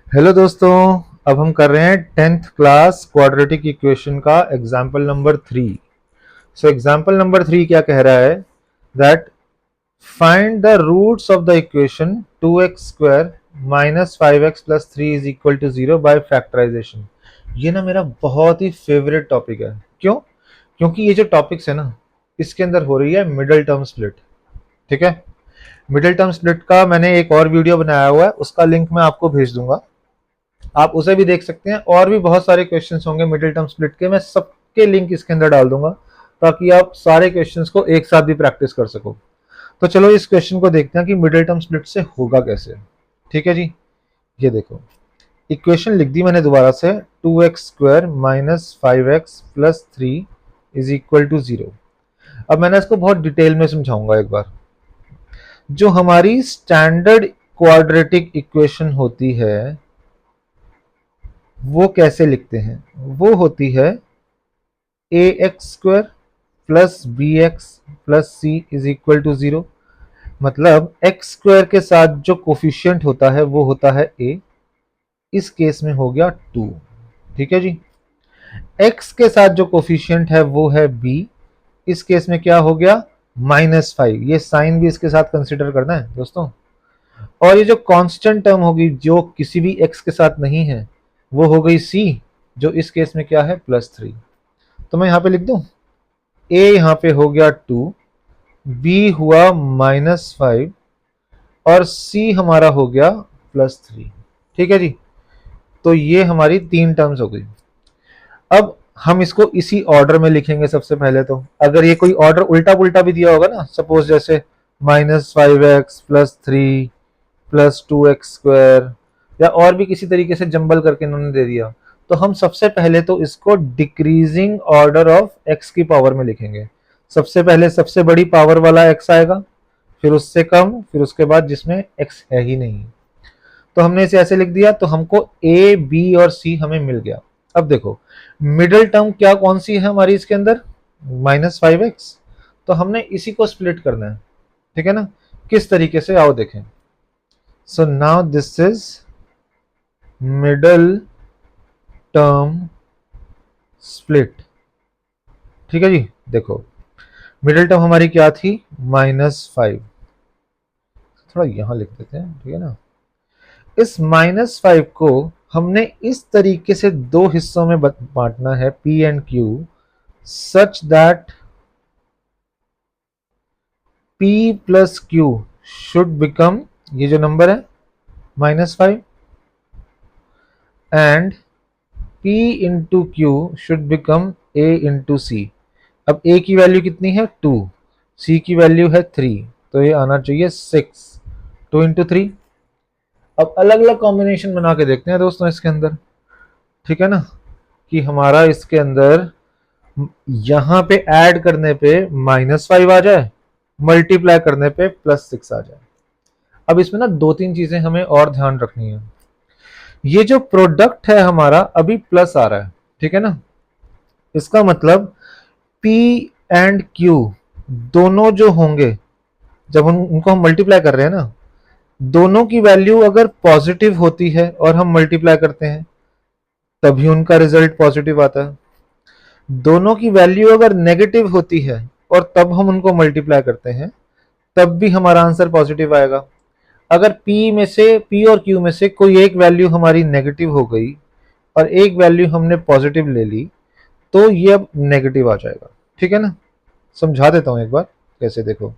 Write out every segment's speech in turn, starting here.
Hello दोस्तों। अब हम कर रहे हैं 10th क्लास क्वाड्रेटिक इक्वेशन का example number 3। So example number 3 क्या कह रहा है that find the roots of the equation 2x square minus 5x plus 3 is equal to 0 by factorisation. ये ना मेरा बहुत ही फेवरेट टॉपिक है। क्यों? क्योंकि ये जो टॉपिक्स है ना, इसके अंदर हो रही है मिडिल टर्म स्प्लिट। ठीक है, मिडिल टर्म स्प्लिट का मैंने एक और वीडियो बनाया हुआ है, उसका लिंक मैं आपको भेज दूंगा, आप उसे भी देख सकते हैं। और भी बहुत सारे क्वेश्चंस होंगे मिडिल टर्म स्प्लिट के, मैं सबके लिंक इसके अंदर डाल दूंगा ताकि आप सारे क्वेश्चंस को एक साथ भी प्रैक्टिस कर सको। तो चलो इस क्वेश्चन को देखते हैं कि मिडिल टर्म स्प्लिट से होगा कैसे। ठीक है जी, ये देखो, इक्वेशन लिख दी मैंने दोबारा से, 2x square minus 5x plus 3 is equal to 0। अब मैंने इसको बहुत डिटेल में समझाऊंगा एक बार। जो हमारी स्टैंडर्ड क्वाड्रेटिक इक्वेशन होती है वो कैसे लिखते हैं? वो होती है A X square plus B X plus C is equal to 0। मतलब एक्स स्क्वायर के साथ जो कोफिशियंट होता है वो होता है ए, इस केस में हो गया 2। ठीक है जी। एक्स के साथ जो कोफिशियंट है वो है बी, इस केस में क्या हो गया? -5। ये साइन भी इसके साथ कंसिडर करना है दोस्तों। और ये जो कांस्टेंट टर्म होगी जो किसी भी एक्स के साथ नहीं है वो हो गई सी, जो इस केस में क्या है? +3। तो मैं यहां पे लिख दूं, ए यहां पे हो गया 2, बी हुआ -5 और सी हमारा हो गया +3। ठीक है जी। तो ये हमारी तीन टर्म्स हो गई। अब हम इसको इसी ऑर्डर में लिखेंगे। सबसे पहले तो अगर ये कोई ऑर्डर उल्टा पुल्टा भी दिया होगा ना, सपोज जैसे -5x plus 3 plus 2x square, या और भी किसी तरीके से जंबल करके इन्होंने दे दिया, तो हम सबसे पहले तो इसको डिक्रीजिंग ऑर्डर ऑफ x की पावर में लिखेंगे। सबसे पहले सबसे बड़ी पावर वाला x आएगा, फिर उससे कम, फिर उसके बाद जिसमें x है ही नहीं। तो हमने इसे ऐसे लिख दिया, तो हमको a b और c हमें मिल गया। अब देखो मिडिल टर्म क्या कौन सी है हमारी इसके अंदर? -5x। तो हमने इसी को स्प्लिट करना है। ठीक है ना? किस तरीके से, आओ देखें। So now this is middle term split. ठीक है जी। देखो मिडिल टर्म हमारी क्या थी? -5। थोड़ा यहां लिख देते हैं, ठीक है ना? इस -5 को हमने इस तरीके से दो हिस्सों में बांटना है, P and Q, such that P plus Q should become, ये जो नंबर है -5, and P into Q should become A into C। अब A की वैल्यू कितनी है? 2, C की वैल्यू है 3, तो ये आना चाहिए 6। 2 इंटू 3। अब अलग अलग कॉम्बिनेशन बना के देखते हैं दोस्तों इसके अंदर। ठीक है ना? कि हमारा इसके अंदर यहां पे ऐड करने पे -5 आ जाए, मल्टीप्लाई करने पे +6 आ जाए। अब इसमें ना दो तीन चीजें हमें और ध्यान रखनी है। ये जो प्रोडक्ट है हमारा अभी प्लस आ रहा है, ठीक है ना? इसका मतलब P एंड Q दोनों जो होंगे, जब उनको हम मल्टीप्लाई कर रहे हैं ना, दोनों की वैल्यू अगर पॉजिटिव होती है और हम मल्टीप्लाई करते हैं तभी उनका रिजल्ट पॉजिटिव आता है। दोनों की वैल्यू अगर नेगेटिव होती है और तब हम उनको मल्टीप्लाई करते हैं तब भी हमारा आंसर पॉजिटिव आएगा। अगर P और Q में से कोई एक वैल्यू हमारी नेगेटिव हो गई और एक वैल्यू हमने पॉजिटिव ले ली तो ये अब नेगेटिव आ जाएगा। ठीक है ना? समझा देता हूं एक बार कैसे। देखो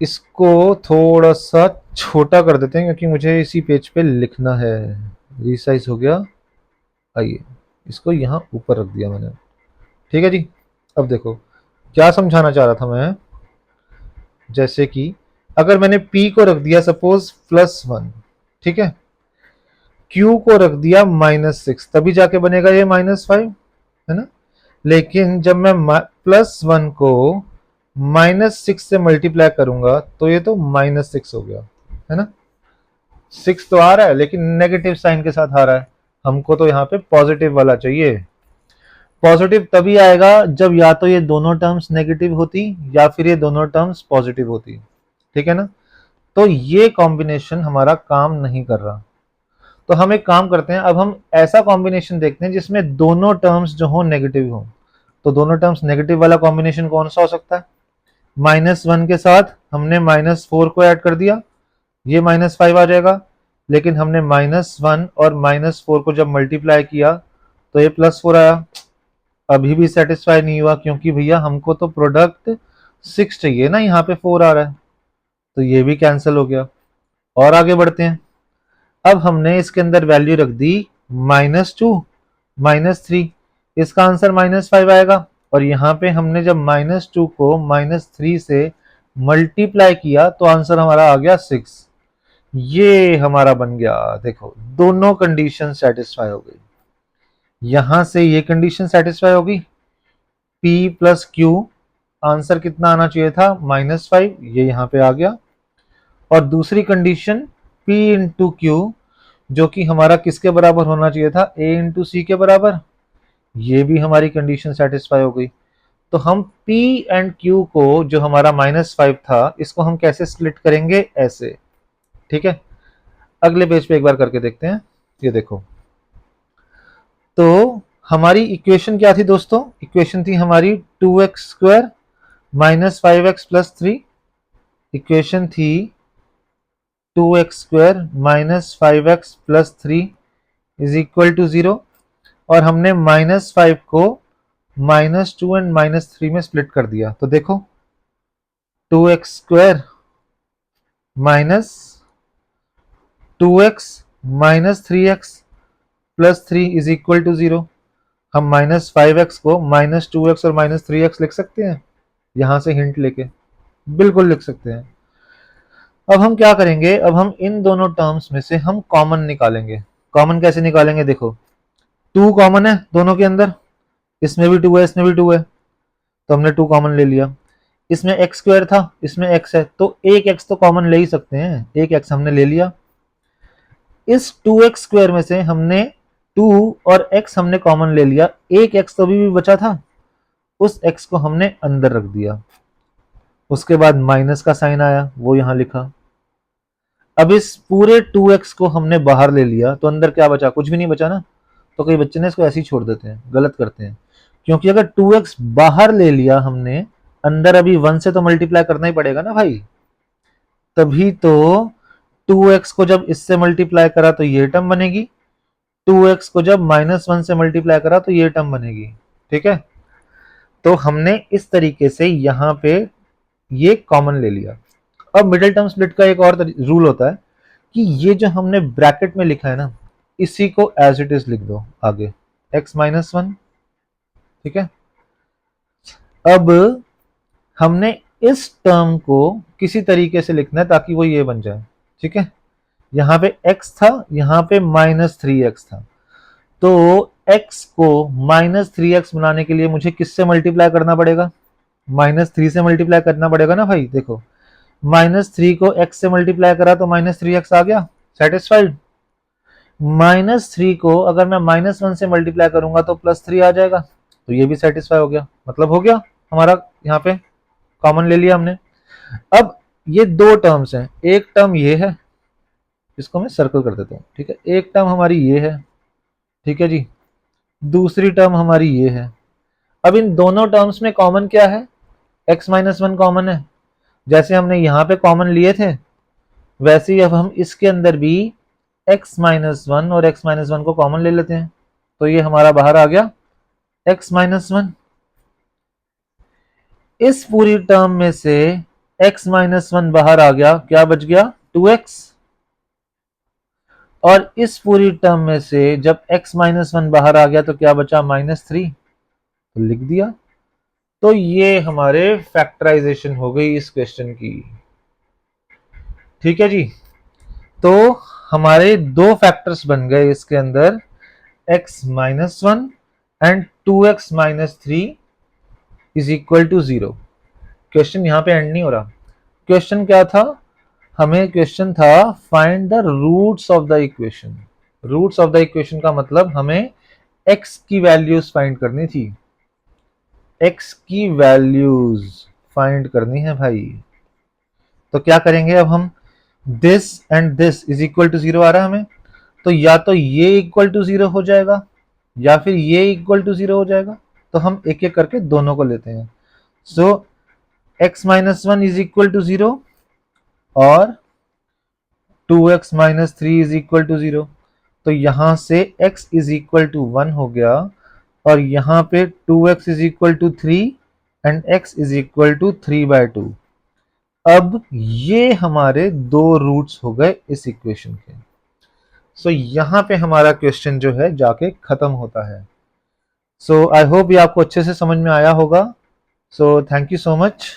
इसको थोड़ा सा छोटा कर देते हैं क्योंकि मुझे इसी पेज पे लिखना है। रीसाइज हो गया, आइए इसको यहाँ ऊपर रख दिया मैंने। ठीक है जी। अब देखो क्या समझाना चाह रहा था मैं, जैसे कि अगर मैंने P को रख दिया सपोज +1, ठीक है, Q को रख दिया -6, तभी जाके बनेगा ये -5, है ना? लेकिन जब मैं +1 को -6 से मल्टीप्लाई करूंगा तो ये तो -6 हो गया, है ना? 6 तो आ रहा है लेकिन नेगेटिव साइन के साथ आ रहा है, हमको तो यहाँ पे पॉजिटिव वाला चाहिए। पॉजिटिव तभी आएगा जब या तो ये दोनों टर्म्स नेगेटिव होती या फिर ये दोनों टर्म्स पॉजिटिव होती। ठीक है ना? तो ये कॉम्बिनेशन हमारा काम नहीं कर रहा। तो हम एक काम करते हैं, अब हम ऐसा कॉम्बिनेशन देखते हैं जिसमें दोनों टर्म्स जो हो नेगेटिव हो। तो दोनों टर्म्स नेगेटिव वाला कॉम्बिनेशन कौन सा हो सकता है? -1 के साथ हमने -4 को ऐड कर दिया, ये -5 आ जाएगा। लेकिन हमने -1 और -4 को जब मल्टीप्लाई किया तो ये +4 आया। अभी भी सेटिस्फाई नहीं हुआ, क्योंकि भैया हमको तो प्रोडक्ट 6 चाहिए ना, यहाँ पे 4 आ रहा है, तो ये भी कैंसिल हो गया। और आगे बढ़ते हैं। अब हमने इसके अंदर वैल्यू रख दी -2, -3, इसका आंसर -5 आएगा। और यहाँ पे हमने जब -2 को -3 से मल्टीप्लाई किया तो आंसर हमारा आ गया 6। ये हमारा बन गया, देखो दोनों कंडीशन सेटिस्फाई हो गई। यहां से ये कंडीशन सेटिस्फाई होगी, P प्लस Q, आंसर कितना आना चाहिए था? -5, ये यहाँ पे आ गया। और दूसरी कंडीशन P इंटू क्यू, जो कि हमारा किसके बराबर होना चाहिए था? A इंटू सी के बराबर, ये भी हमारी कंडीशन सेटिस्फाई हो गई। तो हम P एंड Q को, जो हमारा -5 था, इसको हम कैसे स्प्लिट करेंगे? ऐसे, ठीक है। अगले पेज पे एक बार करके देखते हैं। ये देखो, तो हमारी इक्वेशन क्या थी दोस्तों? इक्वेशन थी हमारी 2x² minus 5x plus 3। Equation थी 2x² minus 5x plus 3 is equal to 0। और हमने -5 को -2 एंड -3 में स्प्लिट कर दिया। तो देखो, 2x² minus 2x minus 3x plus 3 is equal to 0। हम -5x को -2x और -3x लिख सकते हैं, यहां से हिंट लेके बिल्कुल लिख सकते हैं। अब हम क्या करेंगे? अब हम इन दोनों टर्म्स में से हम कॉमन निकालेंगे। कॉमन कैसे निकालेंगे? देखो, 2 कॉमन है दोनों के अंदर, इसमें भी 2 है, इसमें भी 2 है, तो हमने 2 कॉमन ले लिया। इसमें x² था, इसमें x है, तो एक x तो कॉमन ले ही सकते हैं, एक x हमने ले लिया। इस 2x² में से हमने 2 और x हमने कॉमन ले लिया, एक x तो अभी भी बचा था, उस x को हमने अंदर रख दिया। उसके बाद माइनस का साइन आया, वो यहां लिखा। अब इस पूरे 2x को हमने बाहर ले लिया, तो अंदर क्या बचा? कुछ भी नहीं बचा ना। तो कई बच्चे ने इसको ऐसे ही छोड़ देते हैं, गलत करते हैं, क्योंकि अगर 2x बाहर ले लिया हमने, अंदर अभी 1 से तो मल्टीप्लाई करना ही पड़ेगा ना भाई। तभी तो 2x को जब इससे मल्टीप्लाई करा तो ये टर्म बनेगी, 2x को जब -1 से मल्टीप्लाई करा तो ये टर्म बनेगी, ठीक है। तो हमने इस तरीके से यहां पे ये कॉमन ले लिया। अब मिडिल टर्म स्प्लिट का एक और रूल होता है कि ये जो हमने ब्रैकेट में लिखा है ना, इसी को एज इट इज लिख दो आगे, x-1, ठीक है। अब हमने इस टर्म को किसी तरीके से लिखना है ताकि वो ये बन जाए, ठीक है। यहां पे x था, यहां पे -3x था, तो x को -3x बनाने के लिए मुझे किससे मल्टीप्लाई करना पड़ेगा? -3 से मल्टीप्लाई करना पड़ेगा ना भाई। देखो, -3 को x से मल्टीप्लाई करा तो -3x आ गया, सेटिस्फाइड। -3 को अगर मैं -1 से मल्टीप्लाई करूंगा तो +3 आ जाएगा, तो ये भी सेटिस्फाई हो गया। मतलब हो गया हमारा, यहाँ पे कॉमन ले लिया हमने। अब ये दो टर्म्स हैं, एक टर्म ये है, इसको मैं सर्कल कर देता हूँ, ठीक है। एक टर्म हमारी ये है, ठीक है जी, दूसरी टर्म हमारी ये है। अब इन दोनों टर्म्स में कॉमन क्या है? x-1 कॉमन है। जैसे हमने यहाँ पे कॉमन लिए थे, वैसे ही अब हम इसके अंदर भी x-1 और x-1 को कॉमन ले लेते हैं, तो ये हमारा बाहर आ गया x-1। इस पूरी टर्म में से x-1 बाहर आ गया, क्या बच गया? 2x। और इस पूरी टर्म में से जब x-1 बाहर आ गया तो क्या बचा? -3, तो लिख दिया। तो ये हमारे फैक्टराइजेशन हो गई इस क्वेश्चन की, ठीक है जी। तो हमारे दो फैक्टर्स बन गए इसके अंदर, x-1 and 2x-3 is equal to 0। Question यहां पे एंड नहीं हो रहा। क्वेश्चन क्या था? हमें क्वेश्चन था find the roots of the equation. Roots of the equation का मतलब हमें x की वैल्यूज फाइंड करनी थी, x की वैल्यूज फाइंड करनी है भाई। तो क्या करेंगे अब हम? This and this is equal to 0 आ रहा है हमें, तो या तो ये इक्वल टू 0 हो जाएगा या फिर ये इक्वल टू 0 हो जाएगा। तो हम एक एक करके दोनों को लेते हैं। So x minus 1 is equal to 0 और 2x minus 3 is equal to 0। तो यहां से x इज इक्वल टू 1 हो गया और यहाँ पे 2x is equal to 3 and x is equal to 3/2। अब ये हमारे दो रूट्स हो गए इस इक्वेशन के। सो यहाँ पे हमारा क्वेश्चन जो है जाके खत्म होता है। सो आई होप ये आपको अच्छे से समझ में आया होगा। So thank you so much.